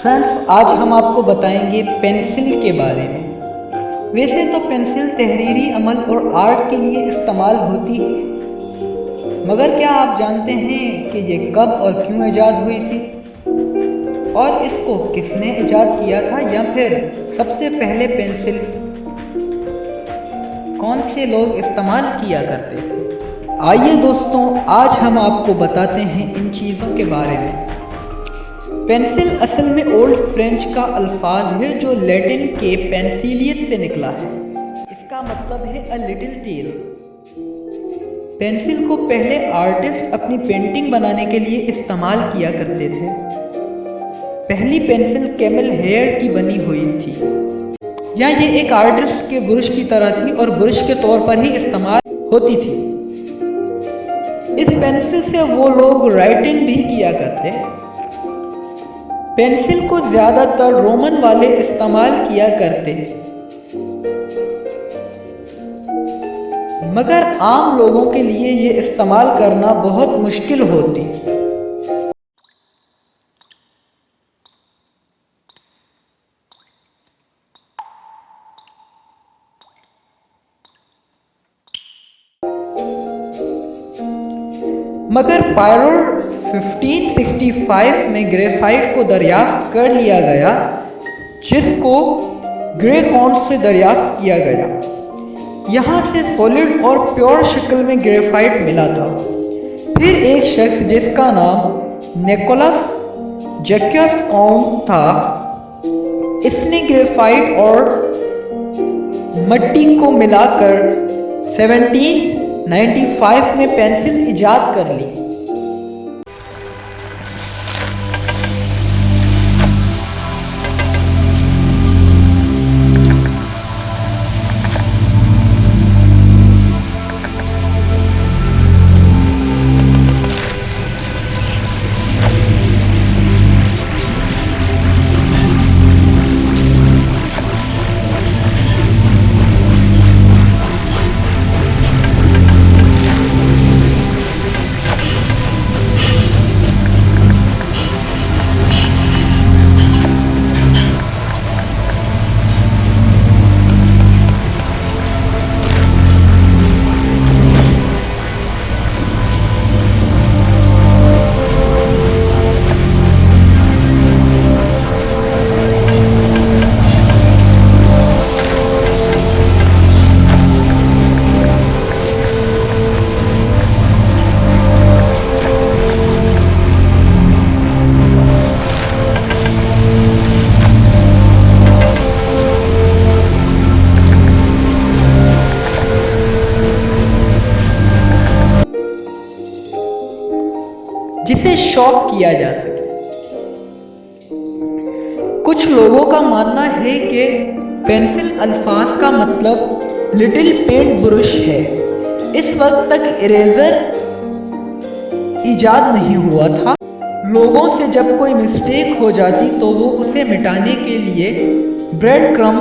Friends, आज हम आपको बताएंगे पेंसिल के बारे में। वैसे तो पेंसिल तहरीरी अमल और आर्ट के लिए इस्तेमाल होती है, मगर क्या आप जानते हैं कि ये कब और क्यों इजाद हुई थी और इसको किसने इजाद किया था, या फिर सबसे पहले पेंसिल कौन से लोग इस्तेमाल किया करते थे। आइए दोस्तों, आज हम आपको बताते हैं इन चीज़ों के बारे में। पेंसिल असल में ओल्ड फ्रेंच का अल्फाज है जो लैटिन के पेंसिलियस से निकला है। इसका मतलब है अ लिटिल टेल। पेंसिल को पहले आर्टिस्ट अपनी पेंटिंग बनाने के लिए इस्तेमाल किया करते थे। पहली पेंसिल कैमल हेयर की बनी हुई थी, या ये एक आर्टिस्ट के ब्रश की तरह थी और ब्रश के तौर पर ही इस्तेमाल होती थी। इस पेंसिल से वो लोग राइटिंग भी किया करते। पेंसिल को ज्यादातर रोमन वाले इस्तेमाल किया करते, मगर आम लोगों के लिए ये इस्तेमाल करना बहुत मुश्किल होती। मगर पायरोल 1565 में ग्रेफाइट को दरियाफ्त कर लिया गया, जिसको ग्रे कॉन्स से दरियाफ्त किया गया। यहाँ से सॉलिड और प्योर शक्ल में ग्रेफाइट मिला था। फिर एक शख्स जिसका नाम निकोलस जैक्यस काउंट था, इसने ग्रेफाइट और मट्टी को मिलाकर 1795 में पेंसिल इजाद कर ली। जिसे शॉप किया जा सके। कुछ लोगों का मानना है कि पेंसिल अल्फाज का मतलब लिटिल पेंट ब्रश है। इस वक्त तक इरेजर इजाद नहीं हुआ था। लोगों से जब कोई मिस्टेक हो जाती तो वो उसे मिटाने के लिए ब्रेड क्रम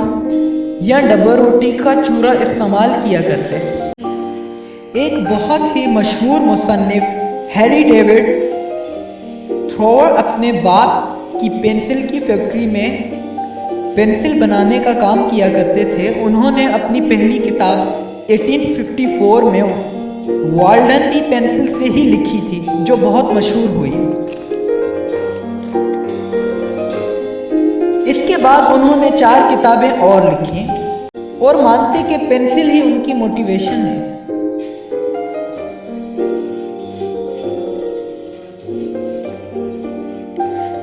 या डब्बा रोटी का चूरा इस्तेमाल किया करते। एक बहुत ही मशहूर मुसन्निफ हैरी डेविड थॉर अपने बाप की पेंसिल की फैक्ट्री में पेंसिल बनाने का काम किया करते थे। उन्होंने अपनी पहली किताब 1854 में वाल्डन पेंसिल से ही लिखी थी, जो बहुत मशहूर हुई। इसके बाद उन्होंने 4 किताबें और लिखी और मानते कि पेंसिल ही उनकी मोटिवेशन है।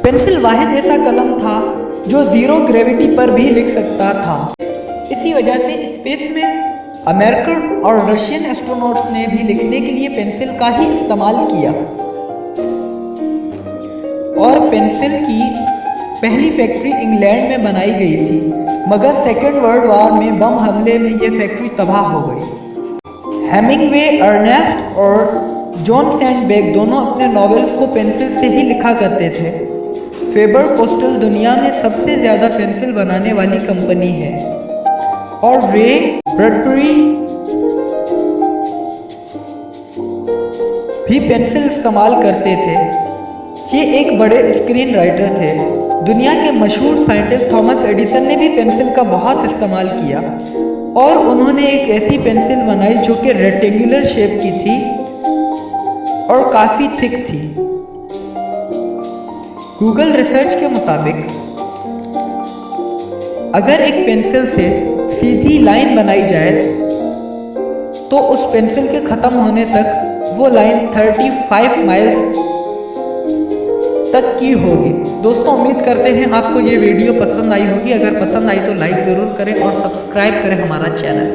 पेंसिल वाहिद ऐसा कलम था जो जीरो ग्रेविटी पर भी लिख सकता था। इसी वजह से स्पेस में अमेरिकन और रशियन एस्ट्रोनॉट्स ने भी लिखने के लिए पेंसिल का ही इस्तेमाल किया। और पेंसिल की पहली फैक्ट्री इंग्लैंड में बनाई गई थी, मगर सेकेंड वर्ल्ड वॉर में बम हमले में यह फैक्ट्री तबाह हो गई। हेमिंगवे, अर्नेस्ट और जॉन सैंडबैग दोनों अपने नॉवेल्स को पेंसिल से ही लिखा करते थे। फेबर कास्टेल दुनिया में सबसे ज्यादा पेंसिल बनाने वाली कंपनी है, और रे ब्रैडबरी भी पेंसिल इस्तेमाल करते थे। ये एक बड़े स्क्रीन राइटर थे दुनिया के मशहूर साइंटिस्ट थॉमस एडिसन ने भी पेंसिल का बहुत इस्तेमाल किया और उन्होंने एक ऐसी पेंसिल बनाई जो कि रेक्टेंगुलर शेप की थी और काफी थिक थी। गूगल रिसर्च के मुताबिक अगर एक पेंसिल से सीधी लाइन बनाई जाए तो उस पेंसिल के खत्म होने तक वो लाइन 35 माइल्स तक की होगी। दोस्तों उम्मीद करते हैं आपको ये वीडियो पसंद आई होगी। अगर पसंद आई तो लाइक ज़रूर करें और सब्सक्राइब करें हमारा चैनल।